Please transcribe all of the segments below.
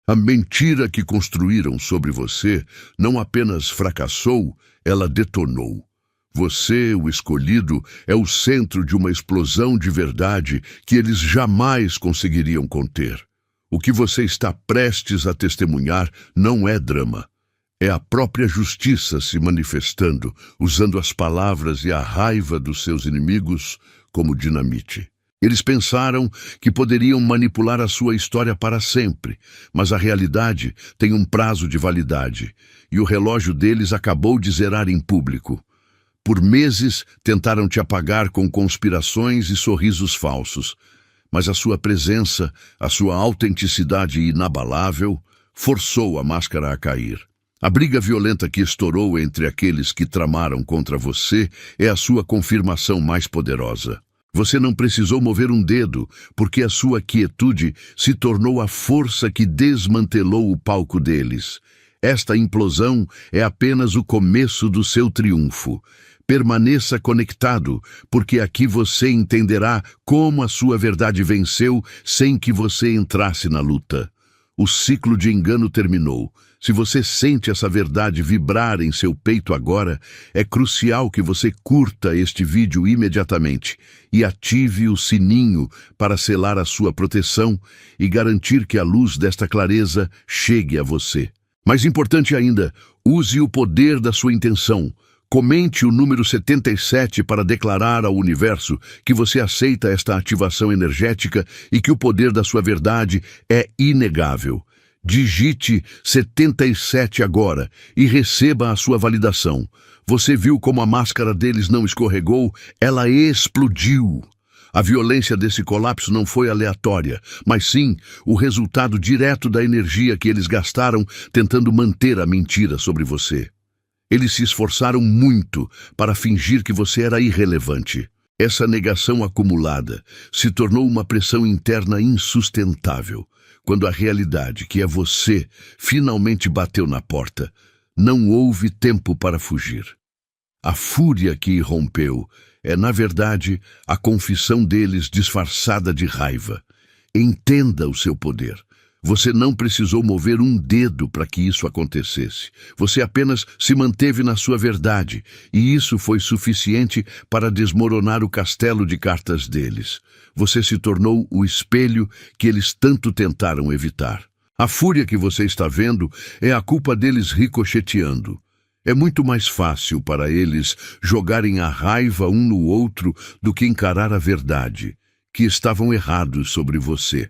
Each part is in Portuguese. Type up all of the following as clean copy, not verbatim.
A mentira que construíram sobre você não apenas fracassou, ela detonou. Você, o escolhido, é o centro de uma explosão de verdade que eles jamais conseguiriam conter. O que você está prestes a testemunhar não é drama. É a própria justiça se manifestando, usando as palavras e a raiva dos seus inimigos como dinamite. Eles pensaram que poderiam manipular a sua história para sempre, mas a realidade tem um prazo de validade, e o relógio deles acabou de zerar em público. Por meses tentaram te apagar com conspirações e sorrisos falsos, mas a sua presença, a sua autenticidade inabalável, forçou a máscara a cair. A briga violenta que estourou entre aqueles que tramaram contra você é a sua confirmação mais poderosa. Você não precisou mover um dedo, porque a sua quietude se tornou a força que desmantelou o palco deles. Esta implosão é apenas o começo do seu triunfo. Permaneça conectado, porque aqui você entenderá como a sua verdade venceu sem que você entrasse na luta. O ciclo de engano terminou. Se você sente essa verdade vibrar em seu peito agora, é crucial que você curta este vídeo imediatamente e ative o sininho para selar a sua proteção e garantir que a luz desta clareza chegue a você. Mais importante ainda, use o poder da sua intenção. Comente o número 77 para declarar ao universo que você aceita esta ativação energética e que o poder da sua verdade é inegável. Digite 77 agora e receba a sua validação. Você viu como a máscara deles não escorregou? Ela explodiu. A violência desse colapso não foi aleatória, mas sim o resultado direto da energia que eles gastaram tentando manter a mentira sobre você. Eles se esforçaram muito para fingir que você era irrelevante. Essa negação acumulada se tornou uma pressão interna insustentável. Quando a realidade, que é você, finalmente bateu na porta, não houve tempo para fugir. A fúria que irrompeu é, na verdade, a confissão deles disfarçada de raiva. Entenda o seu poder. Você não precisou mover um dedo para que isso acontecesse. Você apenas se manteve na sua verdade, e isso foi suficiente para desmoronar o castelo de cartas deles. Você se tornou o espelho que eles tanto tentaram evitar. A fúria que você está vendo é a culpa deles ricocheteando. É muito mais fácil para eles jogarem a raiva um no outro do que encarar a verdade, que estavam errados sobre você.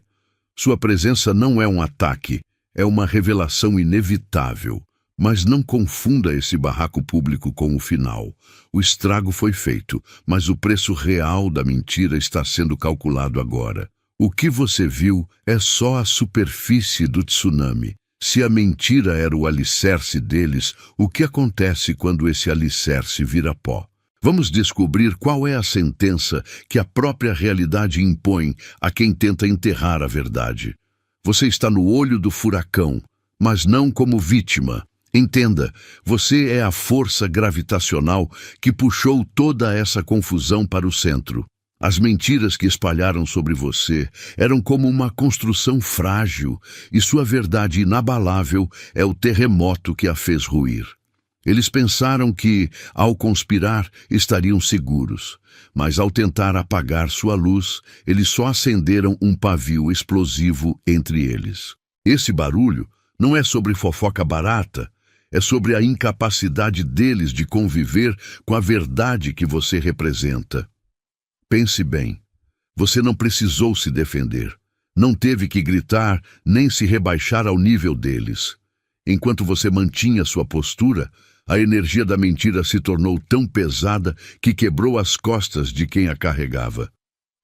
Sua presença não é um ataque, é uma revelação inevitável. Mas não confunda esse barraco público com o final. O estrago foi feito, mas o preço real da mentira está sendo calculado agora. O que você viu é só a superfície do tsunami. Se a mentira era o alicerce deles, o que acontece quando esse alicerce vira pó? Vamos descobrir qual é a sentença que a própria realidade impõe a quem tenta enterrar a verdade. Você está no olho do furacão, mas não como vítima. Entenda, você é a força gravitacional que puxou toda essa confusão para o centro. As mentiras que espalharam sobre você eram como uma construção frágil, e sua verdade inabalável é o terremoto que a fez ruir. Eles pensaram que, ao conspirar, estariam seguros, mas ao tentar apagar sua luz, eles só acenderam um pavio explosivo entre eles. Esse barulho não é sobre fofoca barata, é sobre a incapacidade deles de conviver com a verdade que você representa. Pense bem, você não precisou se defender, não teve que gritar nem se rebaixar ao nível deles. Enquanto você mantinha sua postura, a energia da mentira se tornou tão pesada que quebrou as costas de quem a carregava.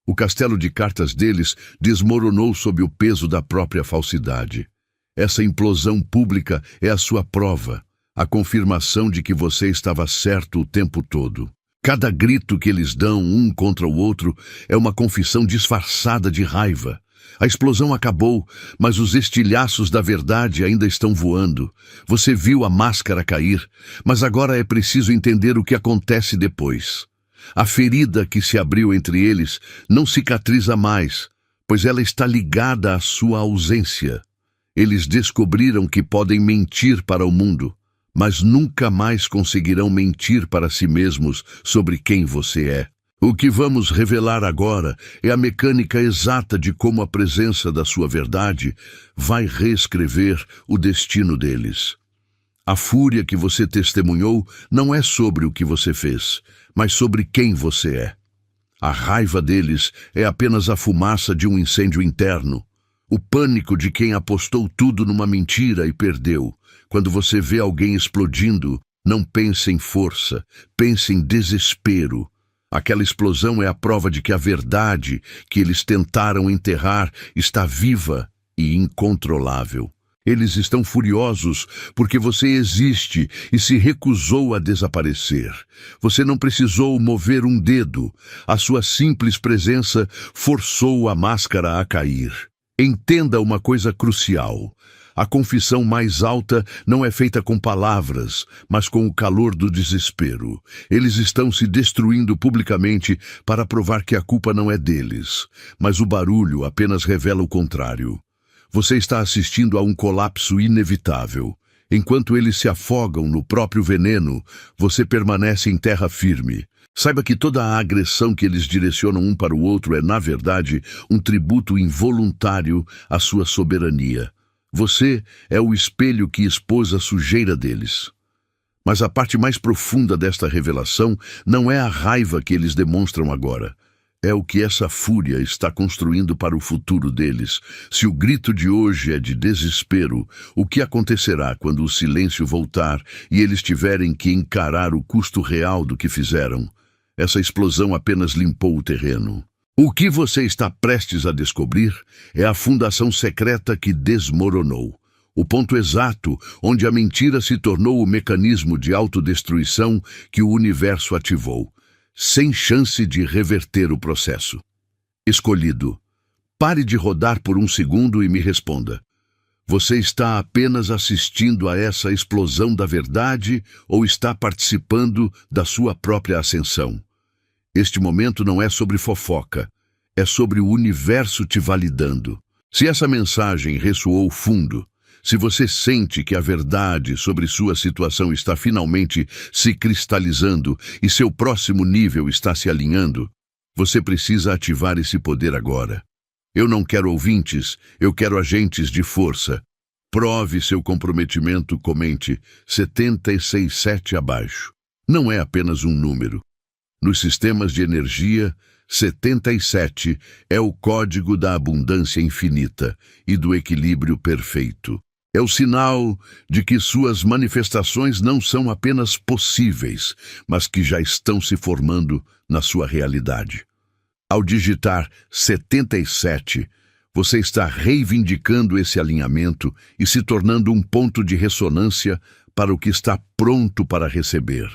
O castelo de cartas deles desmoronou sob o peso da própria falsidade. Essa implosão pública é a sua prova, a confirmação de que você estava certo o tempo todo. Cada grito que eles dão um contra o outro é uma confissão disfarçada de raiva. A explosão acabou, mas os estilhaços da verdade ainda estão voando. Você viu a máscara cair, mas agora é preciso entender o que acontece depois. A ferida que se abriu entre eles não cicatriza mais, pois ela está ligada à sua ausência. Eles descobriram que podem mentir para o mundo, mas nunca mais conseguirão mentir para si mesmos sobre quem você é. O que vamos revelar agora é a mecânica exata de como a presença da sua verdade vai reescrever o destino deles. A fúria que você testemunhou não é sobre o que você fez, mas sobre quem você é. A raiva deles é apenas a fumaça de um incêndio interno. O pânico de quem apostou tudo numa mentira e perdeu. Quando você vê alguém explodindo, não pense em força, pense em desespero. Aquela explosão é a prova de que a verdade que eles tentaram enterrar está viva e incontrolável. Eles estão furiosos porque você existe e se recusou a desaparecer. Você não precisou mover um dedo. A sua simples presença forçou a máscara a cair. Entenda uma coisa crucial. A confissão mais alta não é feita com palavras, mas com o calor do desespero. Eles estão se destruindo publicamente para provar que a culpa não é deles, mas o barulho apenas revela o contrário. Você está assistindo a um colapso inevitável. Enquanto eles se afogam no próprio veneno, você permanece em terra firme. Saiba que toda a agressão que eles direcionam um para o outro é, na verdade, um tributo involuntário à sua soberania. Você é o espelho que expôs a sujeira deles. Mas a parte mais profunda desta revelação não é a raiva que eles demonstram agora. É o que essa fúria está construindo para o futuro deles. Se o grito de hoje é de desespero, o que acontecerá quando o silêncio voltar e eles tiverem que encarar o custo real do que fizeram? Essa explosão apenas limpou o terreno. O que você está prestes a descobrir é a fundação secreta que desmoronou. O ponto exato onde a mentira se tornou o mecanismo de autodestruição que o universo ativou, sem chance de reverter o processo. Escolhido, pare de rodar por um segundo e me responda. Você está apenas assistindo a essa explosão da verdade ou está participando da sua própria ascensão? Este momento não é sobre fofoca, é sobre o universo te validando. Se essa mensagem ressoou fundo, se você sente que a verdade sobre sua situação está finalmente se cristalizando e seu próximo nível está se alinhando, você precisa ativar esse poder agora. Eu não quero ouvintes, eu quero agentes de força. Prove seu comprometimento, comente 767 abaixo. Não é apenas um número. Nos sistemas de energia, 77 é o código da abundância infinita e do equilíbrio perfeito. É o sinal de que suas manifestações não são apenas possíveis, mas que já estão se formando na sua realidade. Ao digitar 77, você está reivindicando esse alinhamento e se tornando um ponto de ressonância para o que está pronto para receber.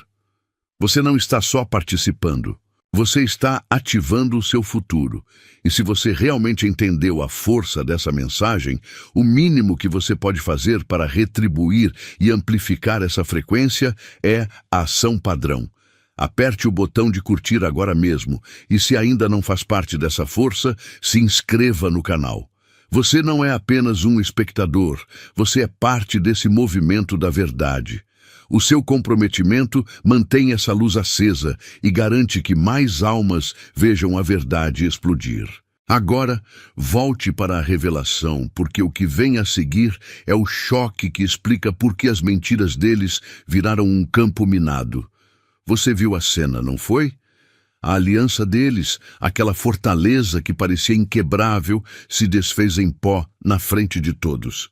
Você não está só participando, você está ativando o seu futuro. E se você realmente entendeu a força dessa mensagem, o mínimo que você pode fazer para retribuir e amplificar essa frequência é a ação padrão. Aperte o botão de curtir agora mesmo e, se ainda não faz parte dessa força, se inscreva no canal. Você não é apenas um espectador, você é parte desse movimento da verdade. O seu comprometimento mantém essa luz acesa e garante que mais almas vejam a verdade explodir. Agora, volte para a revelação, porque o que vem a seguir é o choque que explica por que as mentiras deles viraram um campo minado. Você viu a cena, não foi? A aliança deles, aquela fortaleza que parecia inquebrável, se desfez em pó na frente de todos.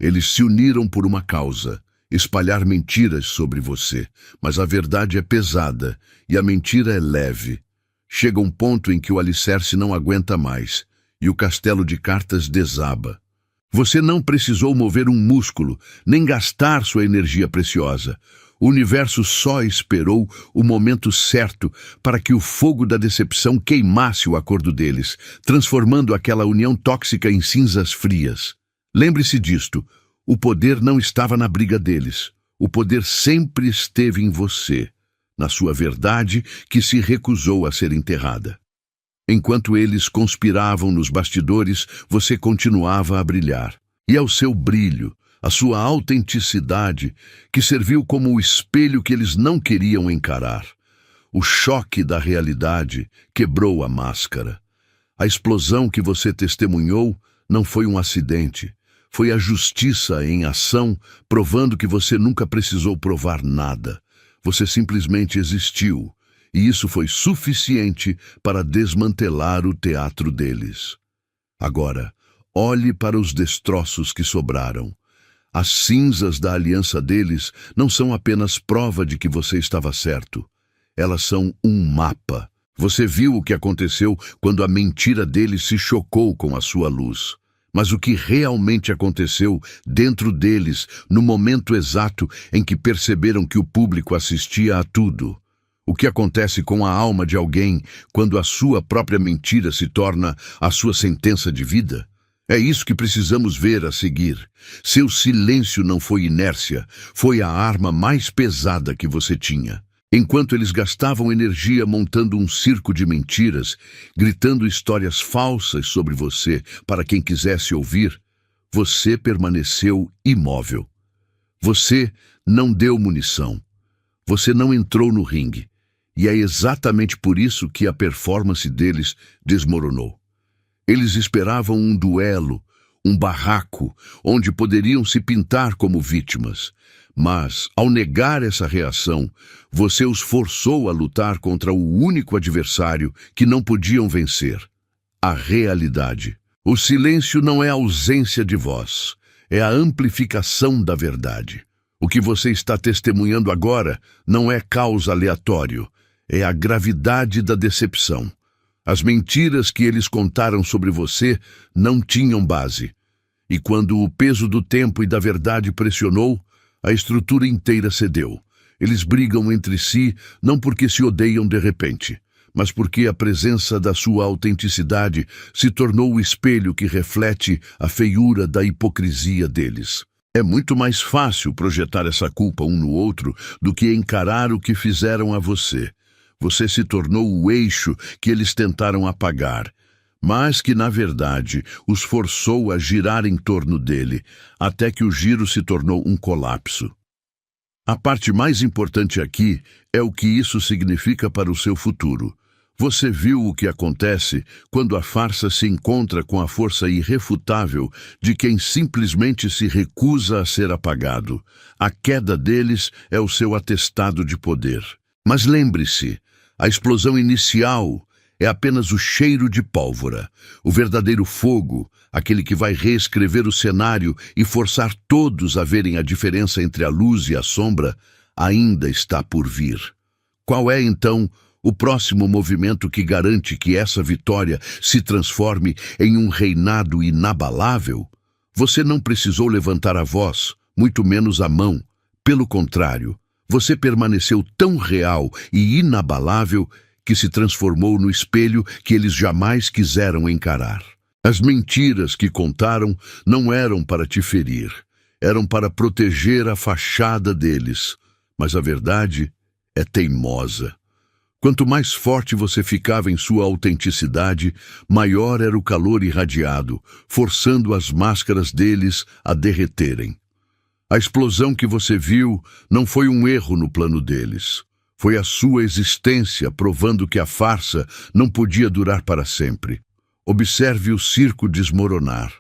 Eles se uniram por uma causa: espalhar mentiras sobre você, mas a verdade é pesada e a mentira é leve. Chega um ponto em que o alicerce não aguenta mais e o castelo de cartas desaba. Você não precisou mover um músculo, nem gastar sua energia preciosa. O universo só esperou o momento certo para que o fogo da decepção queimasse o acordo deles, transformando aquela união tóxica em cinzas frias. Lembre-se disto. O poder não estava na briga deles. O poder sempre esteve em você, na sua verdade que se recusou a ser enterrada. Enquanto eles conspiravam nos bastidores, você continuava a brilhar. E é o seu brilho, a sua autenticidade, que serviu como o espelho que eles não queriam encarar. O choque da realidade quebrou a máscara. A explosão que você testemunhou não foi um acidente. Foi a justiça em ação, provando que você nunca precisou provar nada. Você simplesmente existiu, e isso foi suficiente para desmantelar o teatro deles. Agora, olhe para os destroços que sobraram. As cinzas da aliança deles não são apenas prova de que você estava certo. Elas são um mapa. Você viu o que aconteceu quando a mentira deles se chocou com a sua luz. Mas o que realmente aconteceu dentro deles, no momento exato em que perceberam que o público assistia a tudo? O que acontece com a alma de alguém quando a sua própria mentira se torna a sua sentença de vida? É isso que precisamos ver a seguir. Seu silêncio não foi inércia, foi a arma mais pesada que você tinha. Enquanto eles gastavam energia montando um circo de mentiras, gritando histórias falsas sobre você para quem quisesse ouvir, você permaneceu imóvel. Você não deu munição. Você não entrou no ringue. E é exatamente por isso que a performance deles desmoronou. Eles esperavam um duelo, um barraco, onde poderiam se pintar como vítimas. Mas, ao negar essa reação, você os forçou a lutar contra o único adversário que não podiam vencer: a realidade. O silêncio não é a ausência de voz, é a amplificação da verdade. O que você está testemunhando agora não é caos aleatório, é a gravidade da decepção. As mentiras que eles contaram sobre você não tinham base. E quando o peso do tempo e da verdade pressionou, a estrutura inteira cedeu. Eles brigam entre si não porque se odeiam de repente, mas porque a presença da sua autenticidade se tornou o espelho que reflete a feiura da hipocrisia deles. É muito mais fácil projetar essa culpa um no outro do que encarar o que fizeram a você. Você se tornou o eixo que eles tentaram apagar, mas que, na verdade, os forçou a girar em torno dele, até que o giro se tornou um colapso. A parte mais importante aqui é o que isso significa para o seu futuro. Você viu o que acontece quando a farsa se encontra com a força irrefutável de quem simplesmente se recusa a ser apagado. A queda deles é o seu atestado de poder. Mas lembre-se, a explosão inicial é apenas o cheiro de pólvora. O verdadeiro fogo, aquele que vai reescrever o cenário e forçar todos a verem a diferença entre a luz e a sombra, ainda está por vir. Qual é, então, o próximo movimento que garante que essa vitória se transforme em um reinado inabalável? Você não precisou levantar a voz, muito menos a mão. Pelo contrário, você permaneceu tão real e inabalável que se transformou no espelho que eles jamais quiseram encarar. As mentiras que contaram não eram para te ferir, eram para proteger a fachada deles. Mas a verdade é teimosa. Quanto mais forte você ficava em sua autenticidade, maior era o calor irradiado, forçando as máscaras deles a derreterem. A explosão que você viu não foi um erro no plano deles. Foi a sua existência provando que a farsa não podia durar para sempre. Observe o circo desmoronar.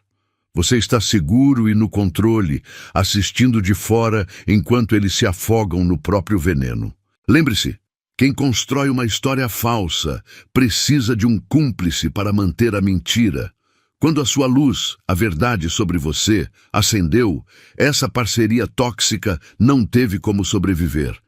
Você está seguro e no controle, assistindo de fora enquanto eles se afogam no próprio veneno. Lembre-se, quem constrói uma história falsa precisa de um cúmplice para manter a mentira. Quando a sua luz, a verdade sobre você, acendeu, essa parceria tóxica não teve como sobreviver.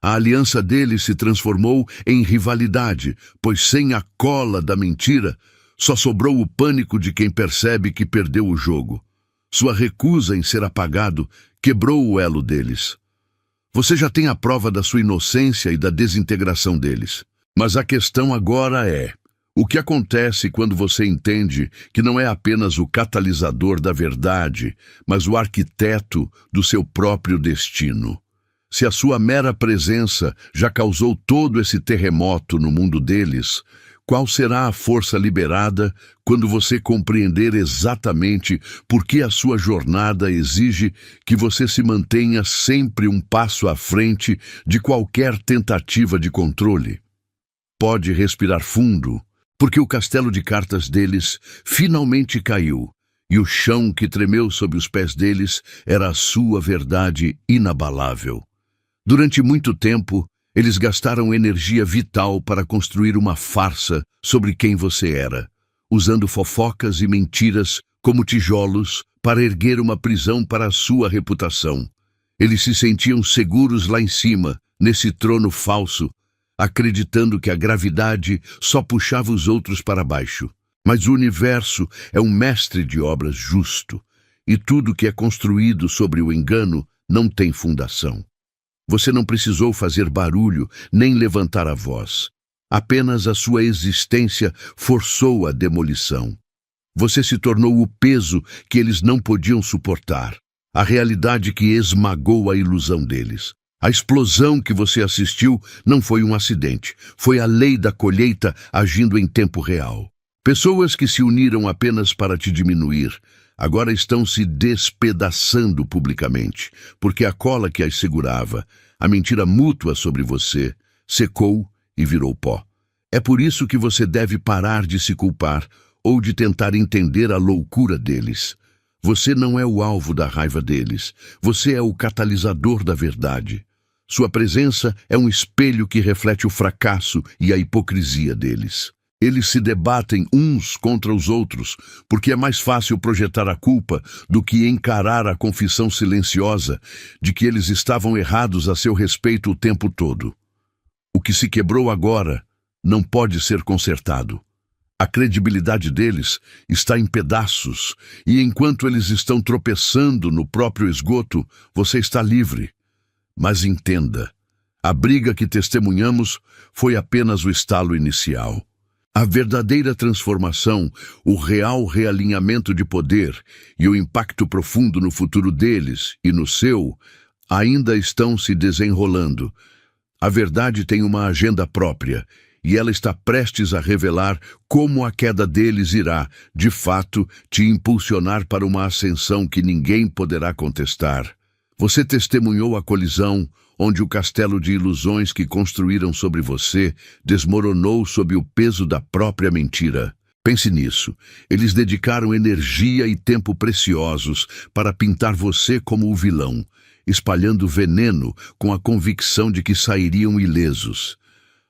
A aliança deles se transformou em rivalidade, pois sem a cola da mentira, só sobrou o pânico de quem percebe que perdeu o jogo. Sua recusa em ser apagado quebrou o elo deles. Você já tem a prova da sua inocência e da desintegração deles. Mas a questão agora é: o que acontece quando você entende que não é apenas o catalisador da verdade, mas o arquiteto do seu próprio destino? Se a sua mera presença já causou todo esse terremoto no mundo deles, Qual será a força liberada quando você compreender exatamente por que a sua jornada exige que você se mantenha sempre um passo à frente de qualquer tentativa de controle? Pode respirar fundo, porque o castelo de cartas deles finalmente caiu, e o chão que tremeu sob os pés deles era a sua verdade inabalável. Durante muito tempo, eles gastaram energia vital para construir uma farsa sobre quem você era, usando fofocas e mentiras como tijolos para erguer uma prisão para a sua reputação. Eles se sentiam seguros lá em cima, nesse trono falso, acreditando que a gravidade só puxava os outros para baixo. Mas o universo é um mestre de obras justo, e tudo que é construído sobre o engano não tem fundação. Você não precisou fazer barulho nem levantar a voz. Apenas a sua existência forçou a demolição. Você se tornou o peso que eles não podiam suportar, a realidade que esmagou a ilusão deles. A explosão que você assistiu não foi um acidente, foi a lei da colheita agindo em tempo real. Pessoas que se uniram apenas para te diminuir, agora estão se despedaçando publicamente, porque a cola que as segurava, a mentira mútua sobre você, secou e virou pó. É por isso que você deve parar de se culpar ou de tentar entender a loucura deles. Você não é o alvo da raiva deles, você é o catalisador da verdade. Sua presença é um espelho que reflete o fracasso e a hipocrisia deles. Eles se debatem uns contra os outros, porque é mais fácil projetar a culpa do que encarar a confissão silenciosa de que eles estavam errados a seu respeito o tempo todo. O que se quebrou agora não pode ser consertado. A credibilidade deles está em pedaços, e enquanto eles estão tropeçando no próprio esgoto, você está livre. Mas entenda, a briga que testemunhamos foi apenas o estalo inicial. A verdadeira transformação, o real realinhamento de poder e o impacto profundo no futuro deles e no seu, ainda estão se desenrolando. A verdade tem uma agenda própria, e ela está prestes a revelar como a queda deles irá, de fato, te impulsionar para uma ascensão que ninguém poderá contestar. Você testemunhou a colisão, onde o castelo de ilusões que construíram sobre você desmoronou sob o peso da própria mentira. Pense nisso. Eles dedicaram energia e tempo preciosos para pintar você como o vilão, espalhando veneno com a convicção de que sairiam ilesos.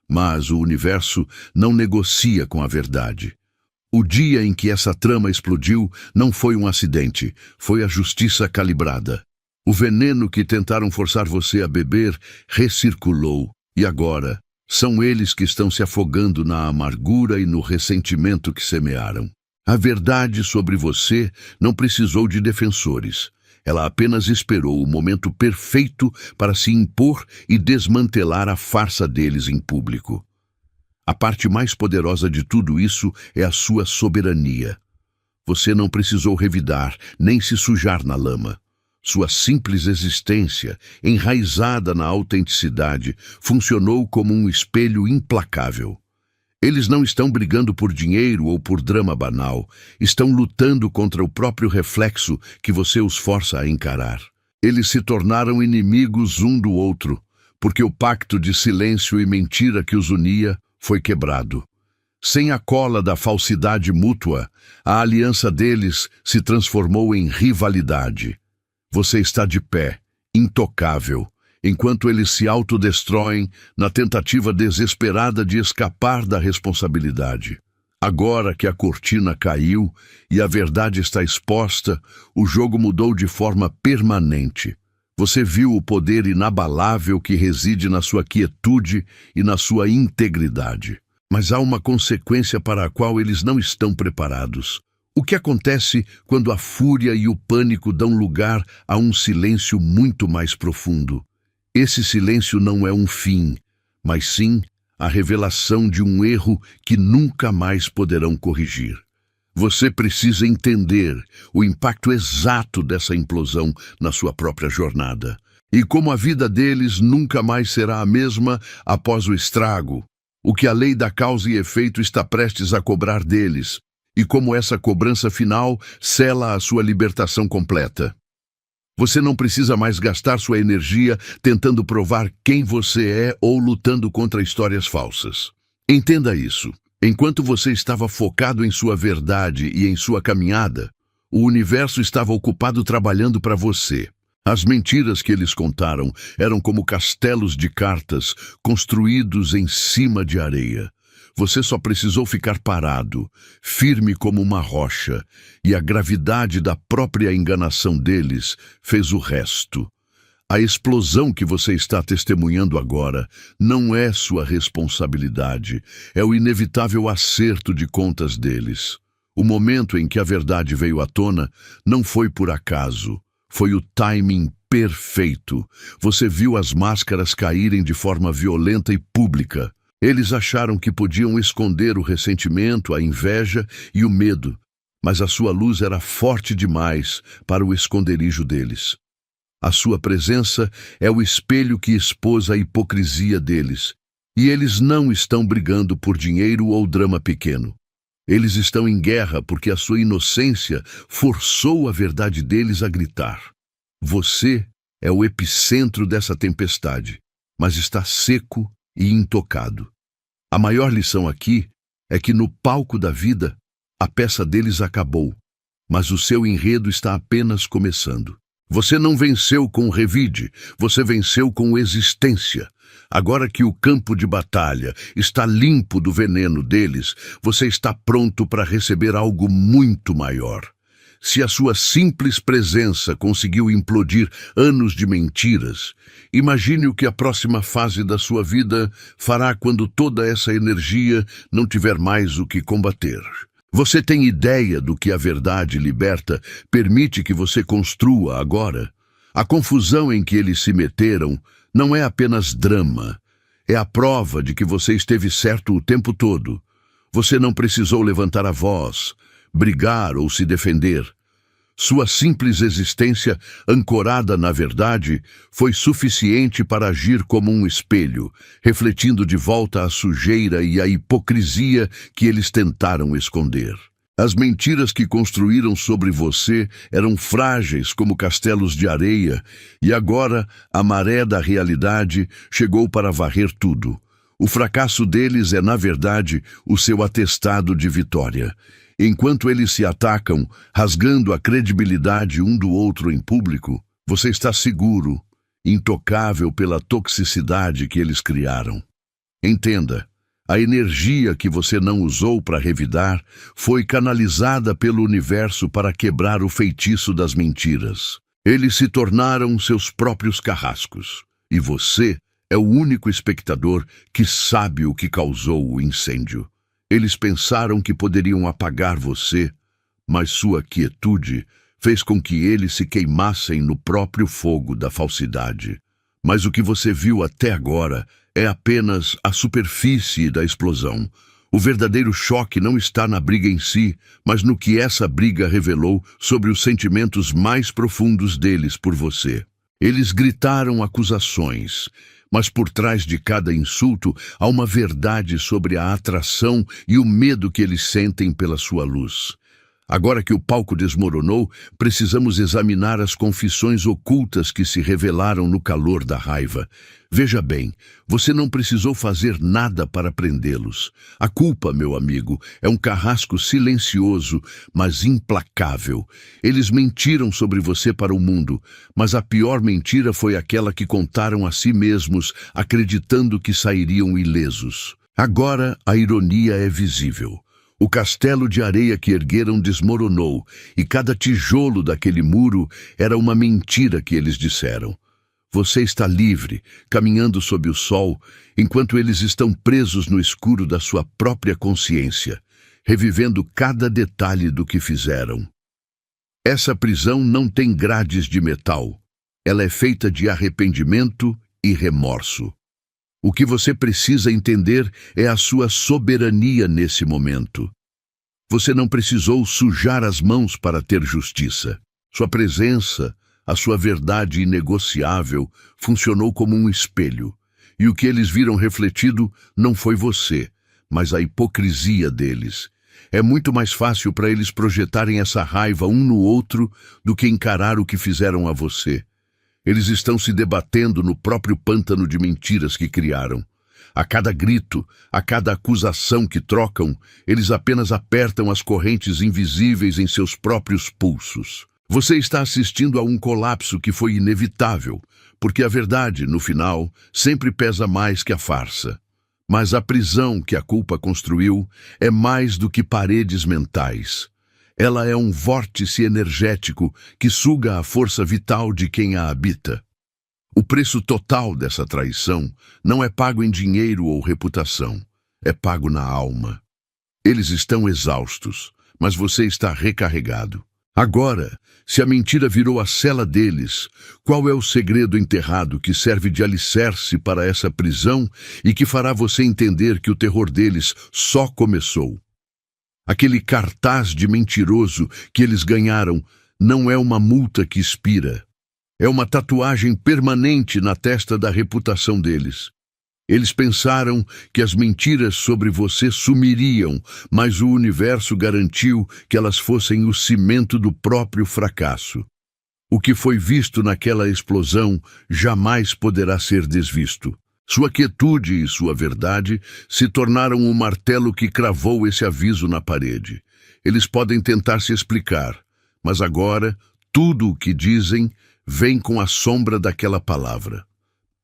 Mas o universo não negocia com a verdade. O dia em que essa trama explodiu não foi um acidente, foi a justiça calibrada. O veneno que tentaram forçar você a beber recirculou, e agora são eles que estão se afogando na amargura e no ressentimento que semearam. A verdade sobre você não precisou de defensores. Ela apenas esperou o momento perfeito para se impor e desmantelar a farsa deles em público. A parte mais poderosa de tudo isso é a sua soberania. Você não precisou revidar, nem se sujar na lama. Sua simples existência, enraizada na autenticidade, funcionou como um espelho implacável. Eles não estão brigando por dinheiro ou por drama banal, estão lutando contra o próprio reflexo que você os força a encarar. Eles se tornaram inimigos um do outro, porque o pacto de silêncio e mentira que os unia foi quebrado. Sem a cola da falsidade mútua, a aliança deles se transformou em rivalidade. Você está de pé, intocável, enquanto eles se autodestroem na tentativa desesperada de escapar da responsabilidade. Agora que a cortina caiu e a verdade está exposta, o jogo mudou de forma permanente. Você viu o poder inabalável que reside na sua quietude e na sua integridade. Mas há uma consequência para a qual eles não estão preparados. O que acontece quando a fúria e o pânico dão lugar a um silêncio muito mais profundo? Esse silêncio não é um fim, mas sim a revelação de um erro que nunca mais poderão corrigir. Você precisa entender o impacto exato dessa implosão na sua própria jornada, e como a vida deles nunca mais será a mesma após o estrago. o que a lei da causa e efeito está prestes a cobrar deles, e como essa cobrança final sela a sua libertação completa. Você não precisa mais gastar sua energia tentando provar quem você é ou lutando contra histórias falsas. Entenda isso. Enquanto você estava focado em sua verdade e em sua caminhada, o universo estava ocupado trabalhando para você. As mentiras que eles contaram eram como castelos de cartas construídos em cima de areia. Você só precisou ficar parado, firme como uma rocha, e a gravidade da própria enganação deles fez o resto. A explosão que você está testemunhando agora não é sua responsabilidade, é o inevitável acerto de contas deles. O momento em que a verdade veio à tona não foi por acaso, foi o timing perfeito. Você viu as máscaras caírem de forma violenta e pública. Eles acharam que podiam esconder o ressentimento, a inveja e o medo, mas a sua luz era forte demais para o esconderijo deles. A sua presença é o espelho que expôs a hipocrisia deles, e eles não estão brigando por dinheiro ou drama pequeno. Eles estão em guerra porque a sua inocência forçou a verdade deles a gritar. Você é o epicentro dessa tempestade, mas está seco e intocado. A maior lição aqui é que no palco da vida, a peça deles acabou, mas o seu enredo está apenas começando. Você não venceu com revide, você venceu com existência. Agora que o campo de batalha está limpo do veneno deles, você está pronto para receber algo muito maior. Se a sua simples presença conseguiu implodir anos de mentiras, imagine o que a próxima fase da sua vida fará quando toda essa energia não tiver mais o que combater. Você tem ideia do que a verdade liberta permite que você construa agora? A confusão em que eles se meteram não é apenas drama, é a prova de que você esteve certo o tempo todo. Você não precisou levantar a voz, brigar ou se defender. Sua simples existência, ancorada na verdade, foi suficiente para agir como um espelho, refletindo de volta a sujeira e a hipocrisia que eles tentaram esconder. As mentiras que construíram sobre você eram frágeis como castelos de areia, e agora a maré da realidade chegou para varrer tudo. O fracasso deles é, na verdade, o seu atestado de vitória. Enquanto eles se atacam, rasgando a credibilidade um do outro em público, você está seguro, intocável pela toxicidade que eles criaram. Entenda, a energia que você não usou para revidar foi canalizada pelo universo para quebrar o feitiço das mentiras. Eles se tornaram seus próprios carrascos, e você é o único espectador que sabe o que causou o incêndio. Eles pensaram que poderiam apagar você, mas sua quietude fez com que eles se queimassem no próprio fogo da falsidade. Mas o que você viu até agora é apenas a superfície da explosão. O verdadeiro choque não está na briga em si, mas no que essa briga revelou sobre os sentimentos mais profundos deles por você. Eles gritaram acusações, mas por trás de cada insulto há uma verdade sobre a atração e o medo que eles sentem pela sua luz. Agora que o palco desmoronou, precisamos examinar as confissões ocultas que se revelaram no calor da raiva. Veja bem, você não precisou fazer nada para prendê-los. A culpa, meu amigo, é um carrasco silencioso, mas implacável. Eles mentiram sobre você para o mundo, mas a pior mentira foi aquela que contaram a si mesmos, acreditando que sairiam ilesos. Agora a ironia é visível. O castelo de areia que ergueram desmoronou, e cada tijolo daquele muro era uma mentira que eles disseram. Você está livre, caminhando sob o sol, enquanto eles estão presos no escuro da sua própria consciência, revivendo cada detalhe do que fizeram. Essa prisão não tem grades de metal. Ela é feita de arrependimento e remorso. O que você precisa entender é a sua soberania nesse momento. Você não precisou sujar as mãos para ter justiça. Sua presença, a sua verdade inegociável, funcionou como um espelho. e o que eles viram refletido não foi você, mas a hipocrisia deles. É muito mais fácil para eles projetarem essa raiva um no outro do que encarar o que fizeram a você. Eles estão se debatendo no próprio pântano de mentiras que criaram. A cada grito, a cada acusação que trocam, eles apenas apertam as correntes invisíveis em seus próprios pulsos. Você está assistindo a um colapso que foi inevitável, porque a verdade, no final, sempre pesa mais que a farsa. Mas a prisão que a culpa construiu é mais do que paredes mentais. Ela é um vórtice energético que suga a força vital de quem a habita. O preço total dessa traição não é pago em dinheiro ou reputação, é pago na alma. Eles estão exaustos, mas você está recarregado. Agora, se a mentira virou a cela deles, qual é o segredo enterrado que serve de alicerce para essa prisão e que fará você entender que o terror deles só começou? Aquele cartaz de mentiroso que eles ganharam não é uma multa que expira. É uma tatuagem permanente na testa da reputação deles. Eles pensaram que as mentiras sobre você sumiriam, mas o universo garantiu que elas fossem o cimento do próprio fracasso. O que foi visto naquela explosão jamais poderá ser desvisto. Sua quietude e sua verdade se tornaram o martelo que cravou esse aviso na parede. Eles podem tentar se explicar, mas agora tudo o que dizem vem com a sombra daquela palavra.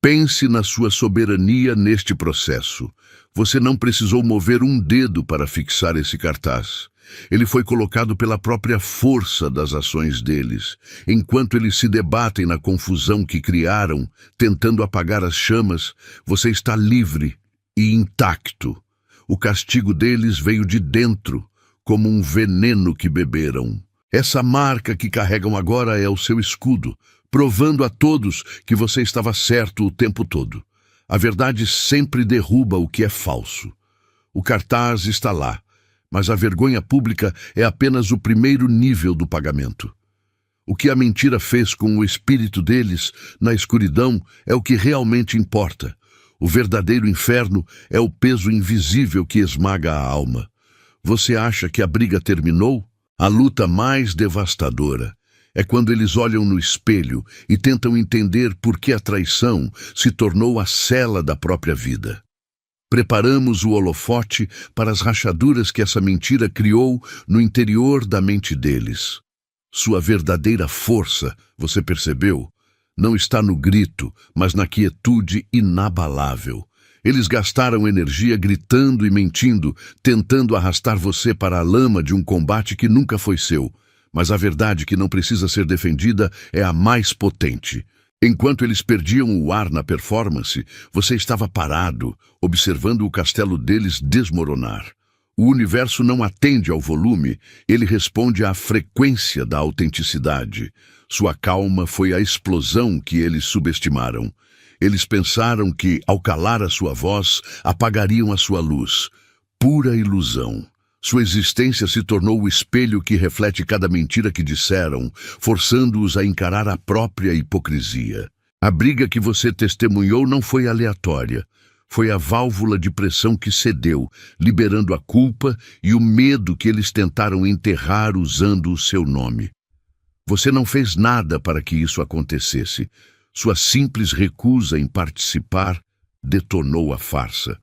Pense na sua soberania neste processo. Você não precisou mover um dedo para fixar esse cartaz. Ele foi colocado pela própria força das ações deles. Enquanto eles se debatem na confusão que criaram, tentando apagar as chamas, você está livre e intacto. O castigo deles veio de dentro, como um veneno que beberam. Essa marca que carregam agora é o seu escudo, provando a todos que você estava certo o tempo todo. A verdade sempre derruba o que é falso. O cartaz está lá, mas a vergonha pública é apenas o primeiro nível do pagamento. O que a mentira fez com o espírito deles na escuridão é o que realmente importa. O verdadeiro inferno é o peso invisível que esmaga a alma. Você acha que a briga terminou? A luta mais devastadora é quando eles olham no espelho e tentam entender por que a traição se tornou a cela da própria vida. Preparamos o holofote para as rachaduras que essa mentira criou no interior da mente deles. Sua verdadeira força, você percebeu, não está no grito, mas na quietude inabalável. Eles gastaram energia gritando e mentindo, tentando arrastar você para a lama de um combate que nunca foi seu. Mas a verdade que não precisa ser defendida é a mais potente. Enquanto eles perdiam o ar na performance, você estava parado, observando o castelo deles desmoronar. O universo não atende ao volume, ele responde à frequência da autenticidade. Sua calma foi a explosão que eles subestimaram. Eles pensaram que, ao calar a sua voz, apagariam a sua luz. Pura ilusão. Sua existência se tornou o espelho que reflete cada mentira que disseram, forçando-os a encarar a própria hipocrisia. A briga que você testemunhou não foi aleatória. Foi a válvula de pressão que cedeu, liberando a culpa e o medo que eles tentaram enterrar usando o seu nome. Você não fez nada para que isso acontecesse. Sua simples recusa em participar detonou a farsa.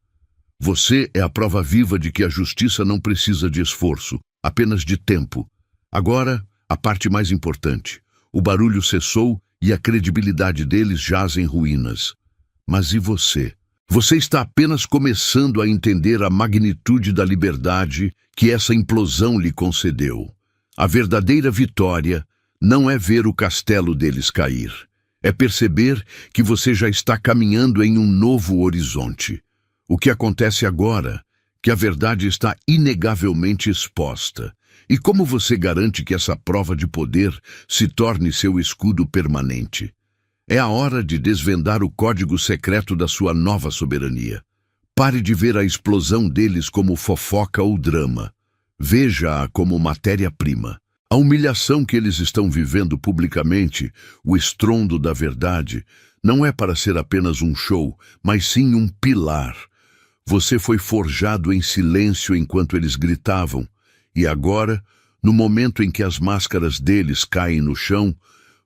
Você é a prova viva de que a justiça não precisa de esforço, apenas de tempo. Agora, a parte mais importante. O barulho cessou e a credibilidade deles jaz em ruínas. Mas e você? Você está apenas começando a entender a magnitude da liberdade que essa implosão lhe concedeu. A verdadeira vitória não é ver o castelo deles cair. É perceber que você já está caminhando em um novo horizonte. O que acontece agora? Que a verdade está inegavelmente exposta. E como você garante que essa prova de poder se torne seu escudo permanente? É a hora de desvendar o código secreto da sua nova soberania. Pare de ver a explosão deles como fofoca ou drama. Veja-a como matéria-prima. A humilhação que eles estão vivendo publicamente, o estrondo da verdade, Não é para ser apenas um show, mas sim um pilar. Você foi forjado em silêncio enquanto eles gritavam, e agora, no momento em que as máscaras deles caem no chão,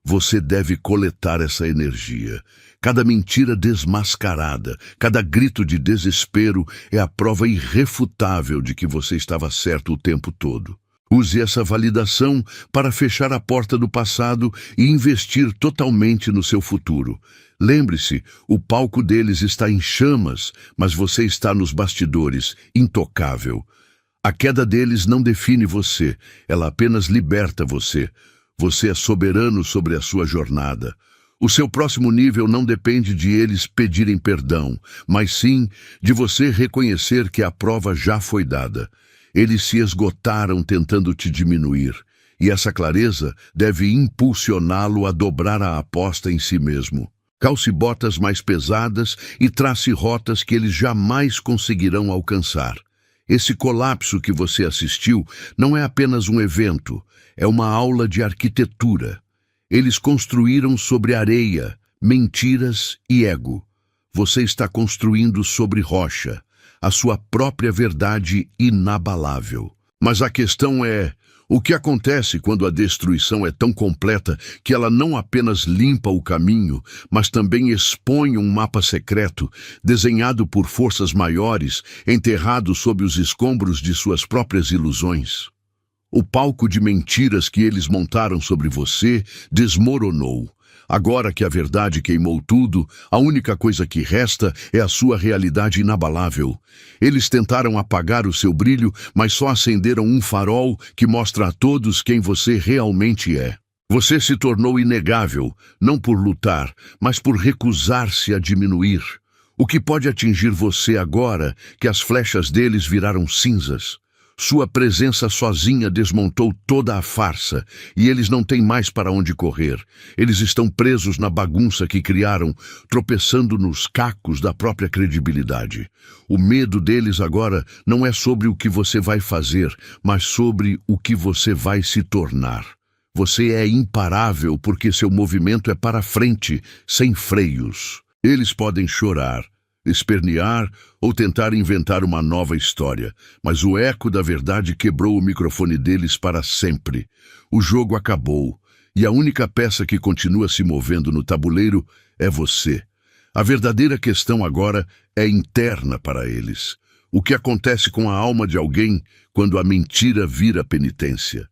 você deve coletar essa energia. Cada mentira desmascarada, cada grito de desespero é a prova irrefutável de que você estava certo o tempo todo. Use essa validação para fechar a porta do passado e investir totalmente no seu futuro. Lembre-se, o palco deles está em chamas, mas você está nos bastidores, intocável. A queda deles não define você, ela apenas liberta você. Você é soberano sobre a sua jornada. O seu próximo nível não depende de eles pedirem perdão, mas sim de você reconhecer que a prova já foi dada. Eles se esgotaram tentando te diminuir, e essa clareza deve impulsioná-lo a dobrar a aposta em si mesmo. Calce botas mais pesadas e trace rotas que eles jamais conseguirão alcançar. Esse colapso que você assistiu não é apenas um evento, é uma aula de arquitetura. Eles construíram sobre areia, mentiras e ego. Você está construindo sobre rocha, a sua própria verdade inabalável. Mas a questão é, o que acontece quando a destruição é tão completa que ela não apenas limpa o caminho, mas também expõe um mapa secreto, desenhado por forças maiores, enterrado sob os escombros de suas próprias ilusões? O palco de mentiras que eles montaram sobre você desmoronou. Agora que a verdade queimou tudo, a única coisa que resta é a sua realidade inabalável. Eles tentaram apagar o seu brilho, mas só acenderam um farol que mostra a todos quem você realmente é. Você se tornou inegável, não por lutar, mas por recusar-se a diminuir. O que pode atingir você agora que as flechas deles viraram cinzas? Sua presença sozinha desmontou toda a farsa, e eles não têm mais para onde correr. Eles estão presos na bagunça que criaram, tropeçando nos cacos da própria credibilidade. O medo deles agora não é sobre o que você vai fazer, mas sobre o que você vai se tornar. Você é imparável porque seu movimento é para frente, sem freios. Eles podem chorar, espernear ou tentar inventar uma nova história, mas o eco da verdade quebrou o microfone deles para sempre. O jogo acabou, e a única peça que continua se movendo no tabuleiro é você. A verdadeira questão agora é interna para eles. O que acontece com a alma de alguém quando a mentira vira penitência?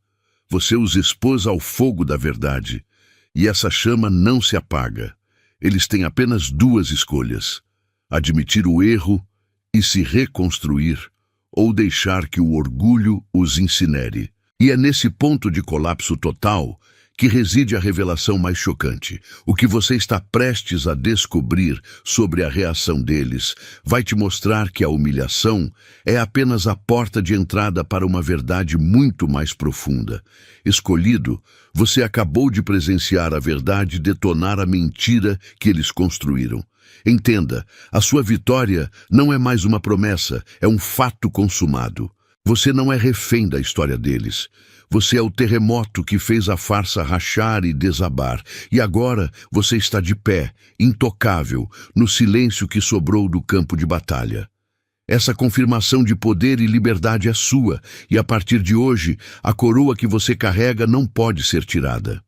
Você os expôs ao fogo da verdade, e essa chama não se apaga. Eles têm apenas duas escolhas: admitir o erro e se reconstruir, ou deixar que o orgulho os incinere. E é nesse ponto de colapso total que reside a revelação mais chocante. O que você está prestes a descobrir sobre a reação deles vai te mostrar que a humilhação é apenas a porta de entrada para uma verdade muito mais profunda. Escolhido, você acabou de presenciar a verdade detonar a mentira que eles construíram. Entenda, a sua vitória não é mais uma promessa, é um fato consumado. Você não é refém da história deles. Você é o terremoto que fez a farsa rachar e desabar. E agora você está de pé, intocável, no silêncio que sobrou do campo de batalha. Essa confirmação de poder e liberdade é sua, e a partir de hoje, a coroa que você carrega não pode ser tirada.